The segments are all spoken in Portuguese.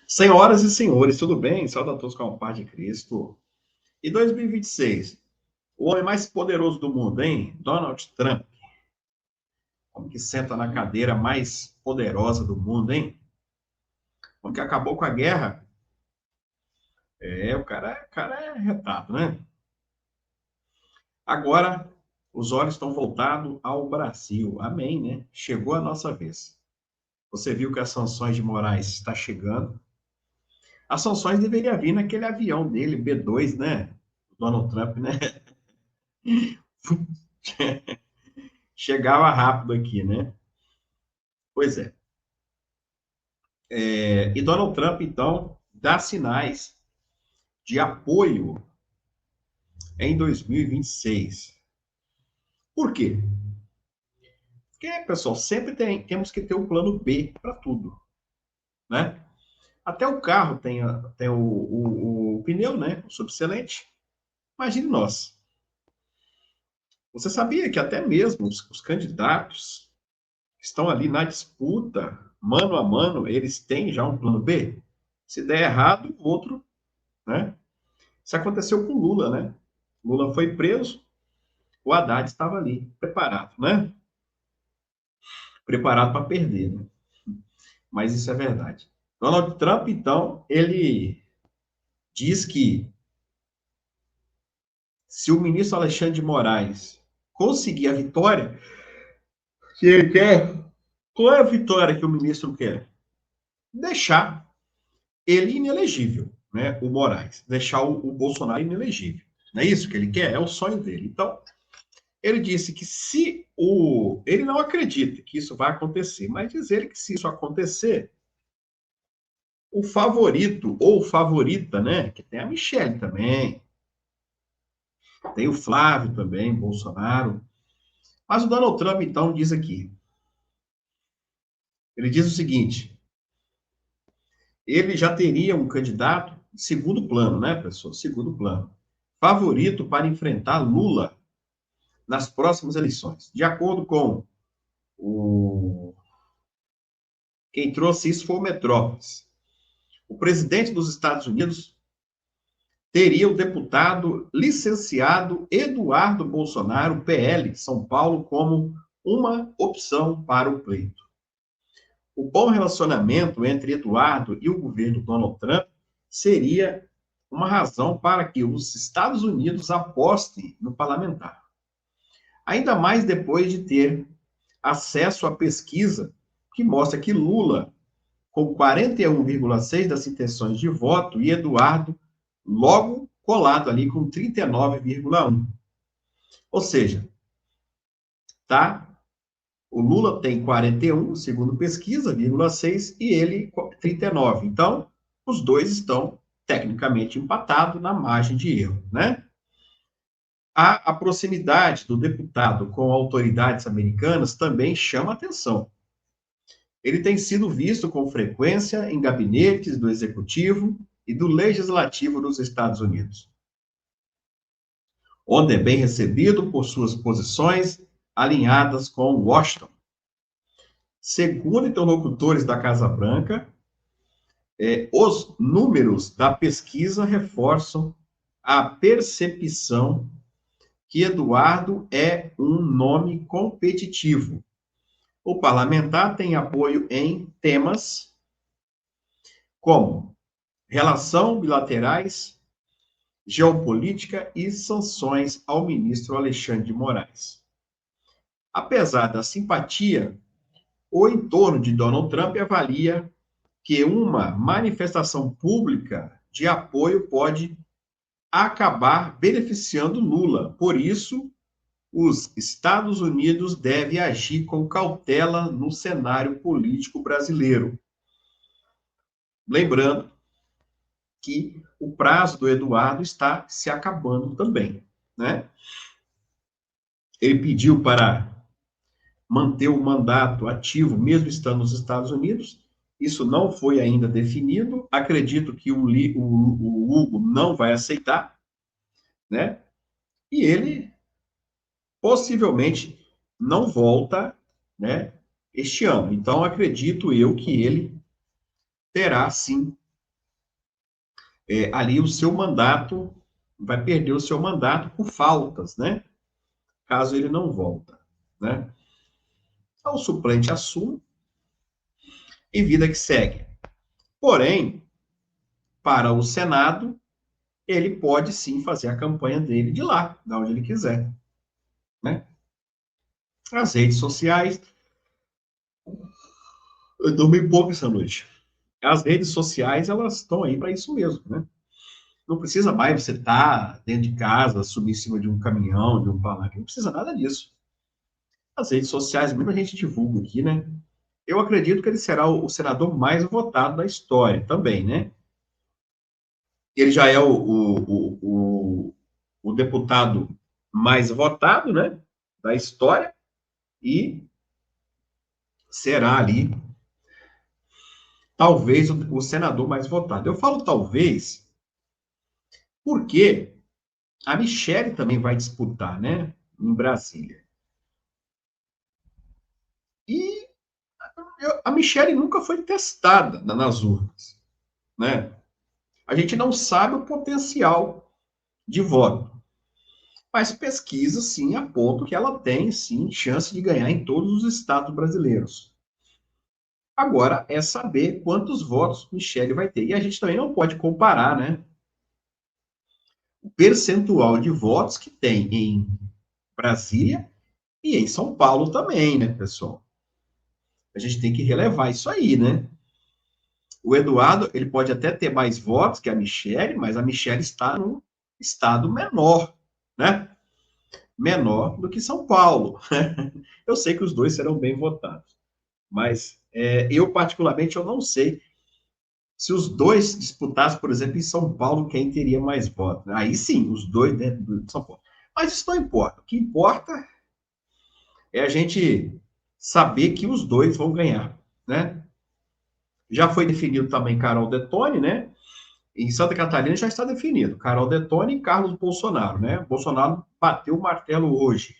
Senhoras e senhores, tudo bem? Saúde a todos com a paz de Cristo. E 2026, o homem mais poderoso do mundo, hein? Donald Trump, homem que senta na cadeira mais poderosa do mundo, hein? Homem que acabou com a guerra. O cara é retado, né? Agora, os olhos estão voltados ao Brasil. Amém, né? Chegou a nossa vez. Você viu que as sanções de Moraes está chegando. As sanções deveriam vir naquele avião dele, B2, né? Donald Trump, né? Chegava rápido aqui, né? Pois é. E Donald Trump, então, dá sinais de apoio em 2026. Por quê? Porque, pessoal, sempre temos que ter um plano B para tudo, né? Até o carro tem o pneu, né? O subselente. Imagine nós. Você sabia que até mesmo os candidatos que estão ali na disputa, mano a mano, eles têm já um plano B? Se der errado, o outro, né? Isso aconteceu com Lula, né? Lula foi preso, o Haddad estava ali, preparado, né? Preparado para perder, né? Mas isso é verdade. Donald Trump, então, ele diz que se o ministro Alexandre de Moraes conseguir a vitória que ele quer, qual é a vitória que o ministro quer? Deixar ele inelegível, né? O Moraes, deixar o Bolsonaro inelegível. Não é isso que ele quer? É o sonho dele. Então, ele disse que se o. Ele não acredita que isso vai acontecer, mas diz ele que se isso acontecer, o favorito ou favorita, né? Que tem a Michelle também, tem o Flávio também, Bolsonaro. Mas o Donald Trump, então, diz aqui. Ele diz o seguinte: ele já teria um candidato, segundo plano, né, pessoal? Segundo plano. Favorito para enfrentar Lula nas próximas eleições. De acordo com o. Quem trouxe isso foi o Metrópolis. O presidente dos Estados Unidos teria o deputado licenciado Eduardo Bolsonaro, PL, São Paulo, como uma opção para o pleito. O bom relacionamento entre Eduardo e o governo Donald Trump seria uma razão para que os Estados Unidos apostem no parlamentar. Ainda mais depois de ter acesso à pesquisa que mostra que Lula, com 41,6% das intenções de voto, e Eduardo logo colado ali com 39,1%. Ou seja, tá? O Lula tem 41, segundo pesquisa, 0,6, e ele 39. Então, os dois estão tecnicamente empatados na margem de erro, né? A proximidade do deputado com autoridades americanas também chama atenção. Ele tem sido visto com frequência em gabinetes do executivo e do legislativo dos Estados Unidos, onde é bem recebido por suas posições alinhadas com Washington. Segundo interlocutores da Casa Branca, os números da pesquisa reforçam a percepção que Eduardo é um nome competitivo. O parlamentar tem apoio em temas como relação bilaterais, geopolítica e sanções ao ministro Alexandre de Moraes. Apesar da simpatia, o entorno de Donald Trump avalia que uma manifestação pública de apoio pode acabar beneficiando Lula. Por isso, os Estados Unidos devem agir com cautela no cenário político brasileiro. Lembrando que o prazo do Eduardo está se acabando também, né? Ele pediu para manter o mandato ativo, mesmo estando nos Estados Unidos. Isso não foi ainda definido. Acredito que o Hugo não vai aceitar, né? E ele possivelmente não volta, né? Este ano. Então, acredito eu que ele terá, sim, ali o seu mandato, vai perder o seu mandato por faltas, né? Caso ele não volta, né? Então, o suplente assume e vida que segue. Porém, para o Senado, ele pode sim fazer a campanha dele de lá, de onde ele quiser, né? As redes sociais, eu dormi pouco essa noite. As redes sociais, elas estão aí para isso mesmo, né? Não precisa mais você estar dentro de casa, subir em cima de um caminhão, de um palanque, não precisa nada disso. As redes sociais, muita gente divulga aqui, né? Eu acredito que ele será o senador mais votado da história também, né? Ele já é o deputado mais votado, né? Da história e será ali, talvez, o senador mais votado. Eu falo talvez porque a Michelle também vai disputar, né? Em Brasília. E a Michelle nunca foi testada nas urnas, né? A gente não sabe o potencial de voto. Mas pesquisas, sim, apontam que ela tem, sim, chance de ganhar em todos os estados brasileiros. Agora, é saber quantos votos Michele vai ter. E a gente também não pode comparar, né? O percentual de votos que tem em Brasília e em São Paulo também, né, pessoal? A gente tem que relevar isso aí, né? O Eduardo, ele pode até ter mais votos que a Michele, mas a Michele está num estado menor, né? Menor do que São Paulo. Eu sei que os dois serão bem votados, mas eu, particularmente, eu não sei se os dois disputassem, por exemplo, em São Paulo, quem teria mais votos. Aí sim, os dois dentro de São Paulo. Mas isso não importa. O que importa é a gente saber que os dois vão ganhar, né? Já foi definido também Carol Detone, né? Em Santa Catarina já está definido. Carol Detone e Carlos Bolsonaro, né? Bolsonaro bateu o martelo hoje.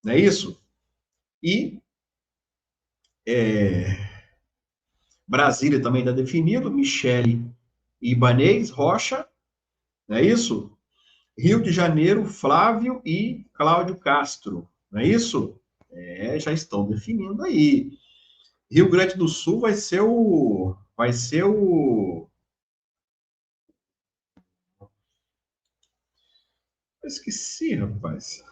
Não é isso? E Brasília também está definido. Michele Ibanez Rocha, não é isso? Rio de Janeiro, Flávio e Cláudio Castro, não é isso? Já estão definindo aí. Rio Grande do Sul vai ser o eu esqueci, rapaz.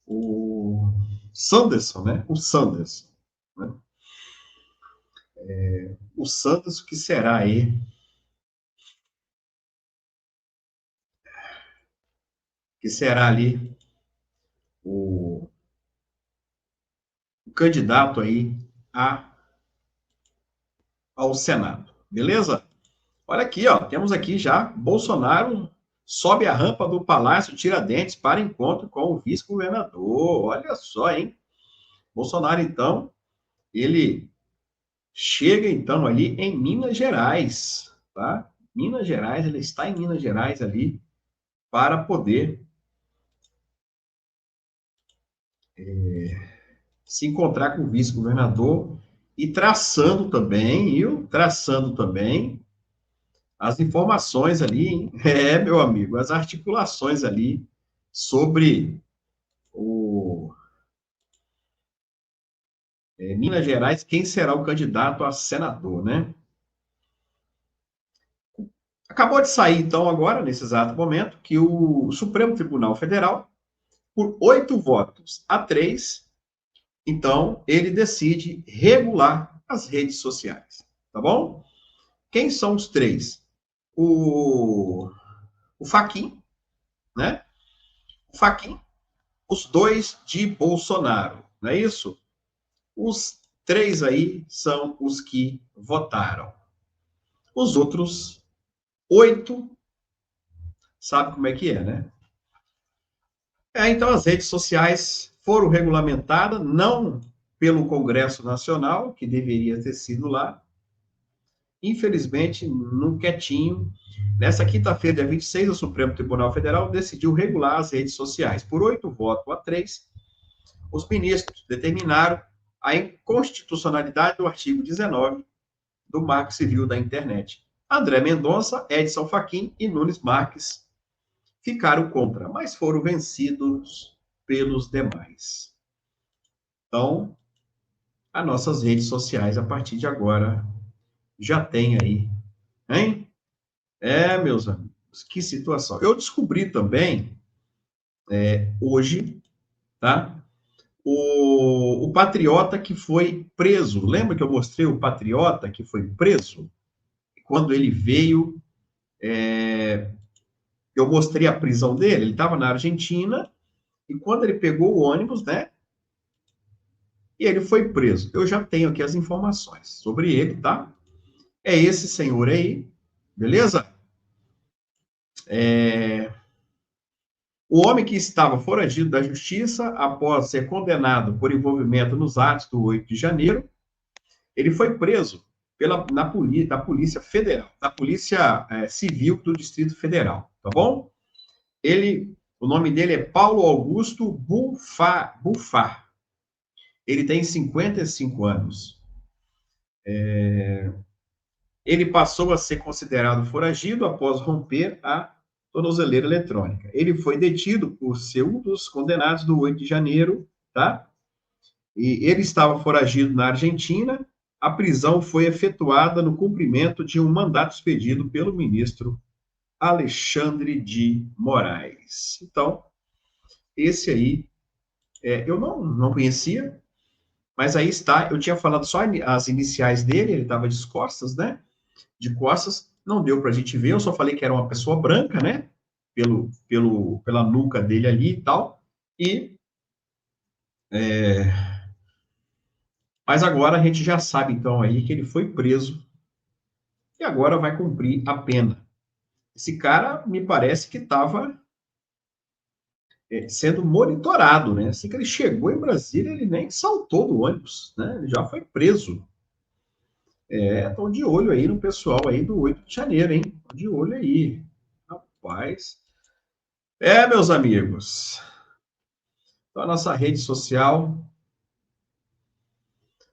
O Sanderson, né? O Sanderson, né? O Sanderson que será aí, que será ali o, o candidato aí ao Senado, beleza? Olha aqui, ó, temos aqui já Bolsonaro sobe a rampa do Palácio Tiradentes para encontro com o vice-governador. Olha só, hein? Bolsonaro, então, ele chega, então, ali em Minas Gerais, tá? Minas Gerais, ele está em Minas Gerais ali para poder se encontrar com o vice-governador e traçando também as informações ali, hein? Meu amigo, as articulações ali sobre o Minas Gerais, quem será o candidato a senador, né? Acabou de sair, então, agora, nesse exato momento, que o Supremo Tribunal Federal, por 8 votos a 3, então, ele decide regular as redes sociais, tá bom? Quem são os três? O Fachin, né? O Fachin, os dois de Bolsonaro, não é isso? Os três aí são os que votaram. Os outros 8, sabe como é que é, né? Então, as redes sociais foram regulamentadas, não pelo Congresso Nacional, que deveria ter sido lá, infelizmente, no quietinho. Nessa quinta-feira, dia 26, o Supremo Tribunal Federal decidiu regular as redes sociais. Por 8 votos a 3, os ministros determinaram a inconstitucionalidade do artigo 19 do Marco Civil da Internet. André Mendonça, Edson Fachin e Nunes Marques ficaram contra, mas foram vencidos pelos demais. Então, as nossas redes sociais, a partir de agora, já tem aí, hein? Meus amigos, que situação. Eu descobri também, hoje, tá? O patriota que foi preso. Lembra que eu mostrei o patriota que foi preso? Quando ele veio, eu mostrei a prisão dele, ele estava na Argentina, e quando ele pegou o ônibus, né? E ele foi preso. Eu já tenho aqui as informações sobre ele, tá? É esse senhor aí, beleza? O homem que estava foragido da justiça após ser condenado por envolvimento nos atos do 8 de janeiro, ele foi preso da Polícia Federal, da Polícia Civil do Distrito Federal, tá bom? O nome dele é Paulo Augusto Bufar. Ele tem 55 anos. Ele passou a ser considerado foragido após romper a tornozeleira eletrônica. Ele foi detido por ser um dos condenados do 8 de janeiro, tá? E ele estava foragido na Argentina. A prisão foi efetuada no cumprimento de um mandato expedido pelo ministro Alexandre de Moraes. Então, esse aí, eu não conhecia, mas aí está, eu tinha falado só as iniciais dele, ele estava de costas, né? De costas, não deu para a gente ver, eu só falei que era uma pessoa branca, né? Pela nuca dele ali e tal. Mas agora a gente já sabe, então, aí que ele foi preso e agora vai cumprir a pena. Esse cara, me parece que estava sendo monitorado, né? Assim que ele chegou em Brasília, ele nem saltou do ônibus, né? Ele já foi preso. Estão de olho aí no pessoal aí do 8 de janeiro, hein? Estão de olho aí. Rapaz. Meus amigos. Então, a nossa rede social.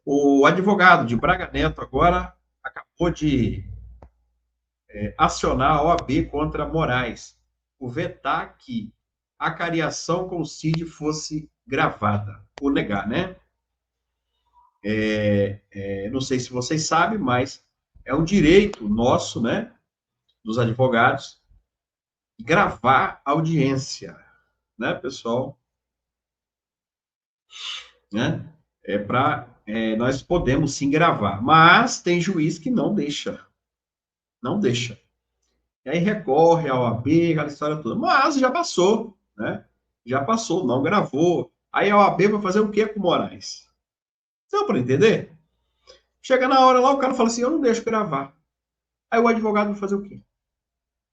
O advogado de Braga Neto agora acabou de acionar a OAB contra Moraes, por vetar que a cariação com o Cid fosse gravada, por negar, né? Não sei se vocês sabem, mas é um direito nosso, né, dos advogados, gravar audiência, né, pessoal? Né? Nós podemos sim gravar, mas tem juiz que não deixa, não deixa. E aí recorre ao OAB, aquela história toda. Mas já passou, né? Já passou, não gravou. Aí a OAB vai fazer o quê com o Moraes? Deu para entender? Chega na hora lá, o cara fala assim, eu não deixo gravar. Aí o advogado vai fazer o quê?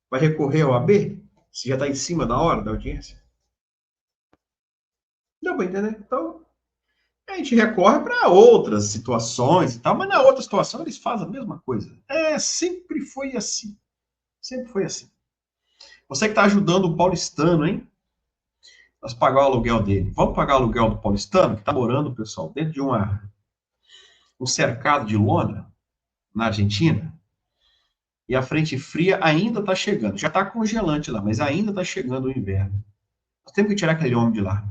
Vai recorrer ao OAB? Se já está em cima da hora da audiência? Deu para entender? Então, a gente recorre para outras situações e tal, mas na outra situação eles fazem a mesma coisa. Sempre foi assim. Sempre foi assim. Você que está ajudando o paulistano, hein? Nós pagar o aluguel dele. Vamos pagar o aluguel do paulistano, que está morando, pessoal, dentro de um cercado de lona, na Argentina, e a frente fria ainda está chegando. Já está congelante lá, mas ainda está chegando o inverno. Nós temos que tirar aquele homem de lá.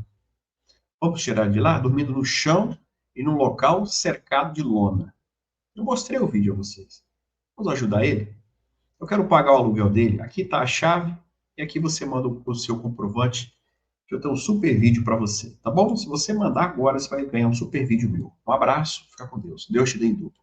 Vamos tirar ele de lá, dormindo no chão e num local cercado de lona. Eu mostrei o vídeo a vocês. Vamos ajudar ele? Eu quero pagar o aluguel dele. Aqui está a chave e aqui você manda o seu comprovante, que eu tenho um super vídeo para você, tá bom? Se você mandar agora, você vai ganhar um super vídeo meu. Um abraço, fica com Deus. Deus te dê em dobro.